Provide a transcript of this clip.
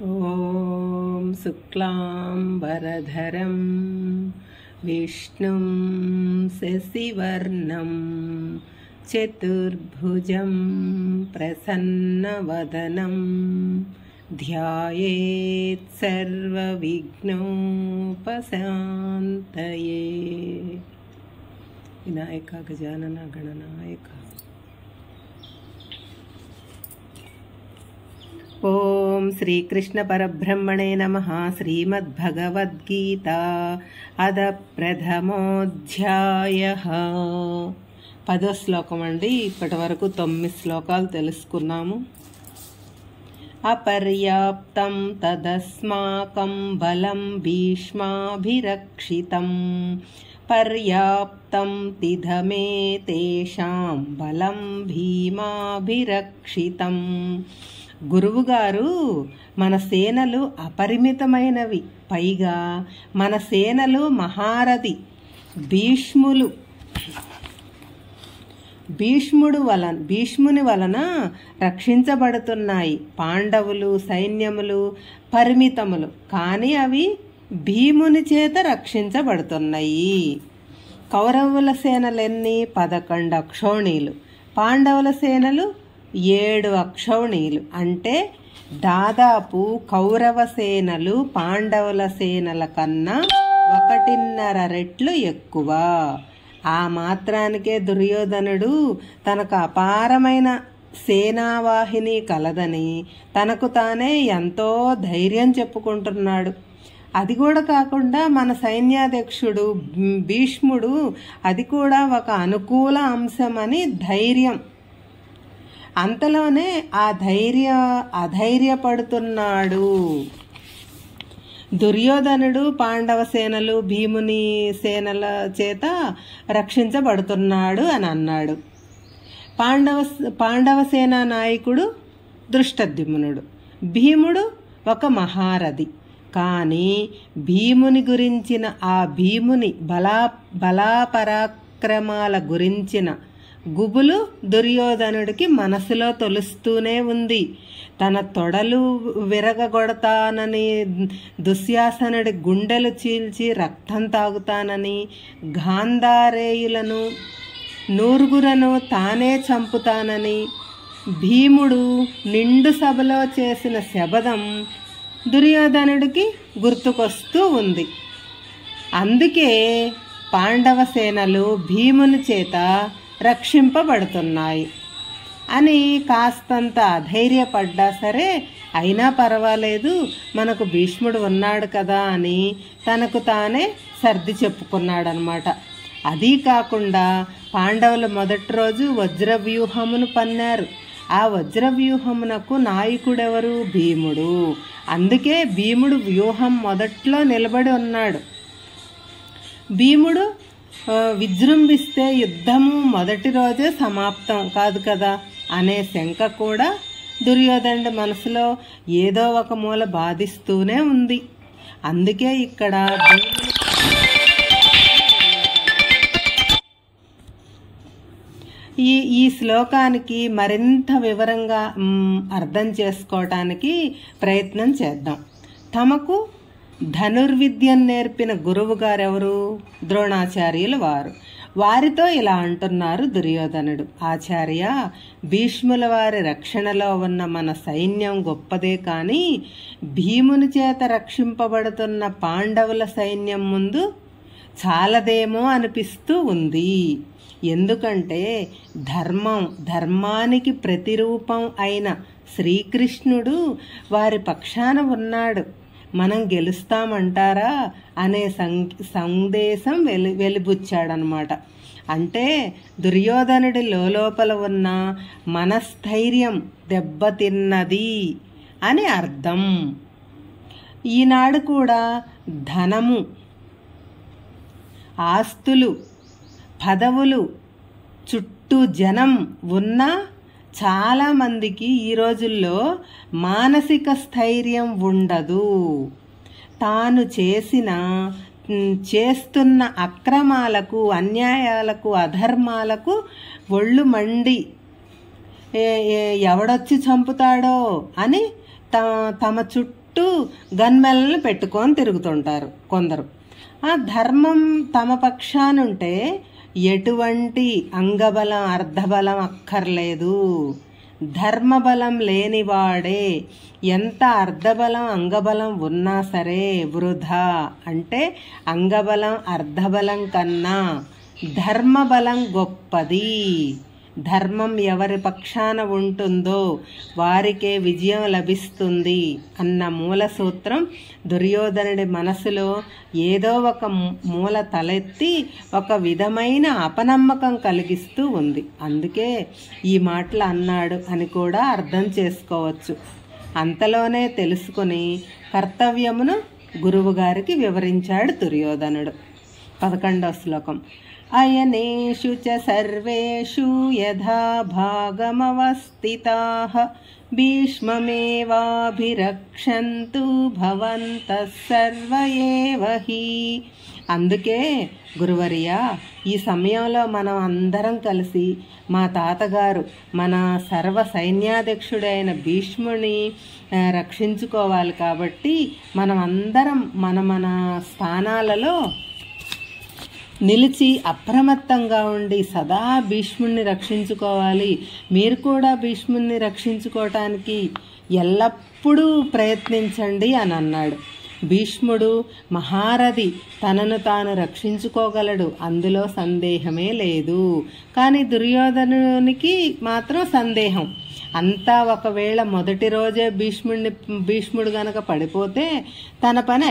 ఓం శుక్లాంబరధరం విష్ణుం శశివర్ణం చతుర్భుజం ప్రసన్నవదనం ధ్యాయేత్ సర్వవిఘ్నోపశాంతయే. వినాయక గజానన గణనాయక. ఓం శ్రీకృష్ణ పరబ్రహ్మణే నమః. శ్రీమద్భగవద్గీత అద ప్రథమోధ్యాయః. 10వ శ్లోకం అండి. ఇప్పటి వరకు 9 శ్లోకాలు తెలుసుకున్నాము. అపర్యాప్తం తదస్మాకం బలం భీష్మాభిరక్షితం పర్యాప్తం తిధమే తేషాం బలం భీమాభిరక్షితం. గురువుగారు, మన సేనలు అపరిమితమైనవి, పైగా మన సేనలు మహారథి భీష్ముని వలన రక్షించబడుతున్నాయి. పాండవులు సైన్యములు పరిమితములు, కానీ అవి భీముని చేత రక్షించబడుతున్నాయి. కౌరవుల సేనలెన్ని? 11 అక్షౌణీలు. పాండవుల సేనలు 7 అక్షౌణీలు. అంటే దాదాపు కౌరవ సేనలు పాండవుల సేనల కన్నా 1.5 రెట్లు ఎక్కువ. ఆ మాత్రానికే దుర్యోధనుడు తనకు అపారమైన సేనావాహిని కలదని తనకు తానే ఎంతో ధైర్యం చెప్పుకుంటున్నాడు. అది కూడా కాకుండా మన సైన్యాధ్యక్షుడు భీష్ముడు అది కూడా ఒక అనుకూల అంశమని ధైర్యం. అంతలోనే అధైర్యపడుతున్నాడు. దుర్యోధనుడు పాండవ సేనలు భీముని సేనల చేత రక్షించబడుతున్నాడు అని అన్నాడు. పాండవ సేనా నాయకుడు దృష్టద్యుమ్నుడు, భీముడు ఒక మహారథి. కానీ భీముని గురించిన భీముని బలాపరాక్రమాల గురించిన గుబులు దుర్యోధనుడికి మనసులో తొలుస్తూనే ఉంది. తన తొడలు విరగగొడతానని, దుశ్శాసనుడి గుండెలు చీల్చి రక్తం తాగుతానని, గాంధారేయులను 9 తానే చంపుతానని భీముడు నిండు సభలో చేసిన శపథం దుర్యోధనుడికి గుర్తుకొస్తూ ఉంది. అందుకే పాండవ సేనలు భీముని చేత రక్షింపబడుతున్నాయి అని కాస్తంత అధైర్యపడ్డా సరే, అయినా పర్వాలేదు, మనకు భీష్ముడు ఉన్నాడు కదా అని తనకు తానే సర్ది చెప్పుకున్నాడనమాట. అదీ కాకుండా పాండవులు మొదటి రోజు వజ్రవ్యూహమును పన్నారు. ఆ వజ్రవ్యూహమునకు నాయకుడెవరు? భీముడు. అందుకే భీముడు వ్యూహం మొదట్లో నిలబడి ఉన్నాడు. భీముడు విజృంభిస్తే యుద్ధము మొదటి రోజే సమాప్తం కాదు కదా అనే శంక కూడా దుర్యోధనుడి మనసులో ఏదో ఒక మూల బాధిస్తూనే ఉంది. అందుకే ఇక్కడ ఈ శ్లోకానికి మరింత వివరంగా అర్థం చేసుకోవటానికి ప్రయత్నం చేద్దాం. తమకు ధనుర్విద్యను నేర్పిన గురువు గారెవరు? ద్రోణాచార్యులు వారు. వారితో ఇలా అంటున్నారు దుర్యోధనుడు. ఆచార్య, భీష్ముల వారి రక్షణలో ఉన్న మన సైన్యం గొప్పదే, కానీ భీముని చేత రక్షింపబడుతున్న పాండవుల సైన్యం ముందు చాలదేమో అనిపిస్తూ ఉంది. ఎందుకంటే ధర్మానికి ప్రతిరూపం అయిన శ్రీకృష్ణుడు వారి పక్షాన ఉన్నాడు. మనం గెలుస్తామంటారా అనే సందేశం వెలిబుచ్చాడనమాట. అంటే దుర్యోధనుడి లోపల ఉన్న మనస్థైర్యం దెబ్బతిన్నది అని అర్థం. ఈనాడు కూడా ధనము, ఆస్తులు, పదవులు, చుట్టూ జనం ఉన్నా చాలామందికి ఈ రోజుల్లో మానసిక స్థైర్యం ఉండదు. తాను చేస్తున్న అక్రమాలకు, అన్యాయాలకు, అధర్మాలకు ఒళ్ళు మండి ఎవడొచ్చి చంపుతాడో అని తమ చుట్టూ చుట్టూ గన్మెలను పెట్టుకొని తిరుగుతుంటారు కొందరు. ఆ ధర్మం తమ పక్షానుంటే ఎటువంటి అంగబలం అర్ధబలం అక్కర్లేదు. ధర్మబలం లేనివాడే ఎంత అర్ధబలం అంగబలం ఉన్నా సరే వృధా. అంటే అంగబలం అర్ధబలం కన్నా ధర్మబలం గొప్పది. ధర్మం ఎవరి పక్షాన ఉంటుందో వారికే విజయం లభిస్తుంది అన్న మూల సూత్రం దుర్యోధనుడి మనసులో ఏదో ఒక మూల తలెత్తి ఒక విధమైన అపనమ్మకం కలిగిస్తూ ఉంది. అందుకే ఈ మాటలు అన్నాడు అని కూడా అర్థం చేసుకోవచ్చు. అంతలోనే తెలుసుకుని కర్తవ్యమును గురువుగారికి వివరించాడు దుర్యోధనుడు. 11వ శ్లోకం. అయనేషు చ సర్వేషు యథా భాగమవస్థితాః భీష్మమేవాభిరక్షन्तు భవంతః సర్వ ఏవ హి. అందుకే గురువర్యా, ఈ సమయంలో మనం అందరం కలిసి మా తాతగారు మన సర్వ సైన్యాధ్యక్షుడైన భీష్ముని రక్షించుకోవాలి. కాబట్టి మనం అందరం మన మన స్థానాలలో నిలిచి అప్రమత్తంగా ఉండి సదా భీష్ముణ్ణి రక్షించుకోవాలి. మీరు కూడా భీష్ముణ్ణి రక్షించుకోవటానికి ఎల్లప్పుడూ ప్రయత్నించండి అని అన్నాడు. భీష్ముడు మహారథి, తనను తాను రక్షించుకోగలడు, అందులో సందేహమే లేదు. కానీ దుర్యోధనునికి మాత్రం సందేహం. అంతా ఒకవేళ మొదటి రోజే భీష్ముడు గనక పడిపోతే తన పని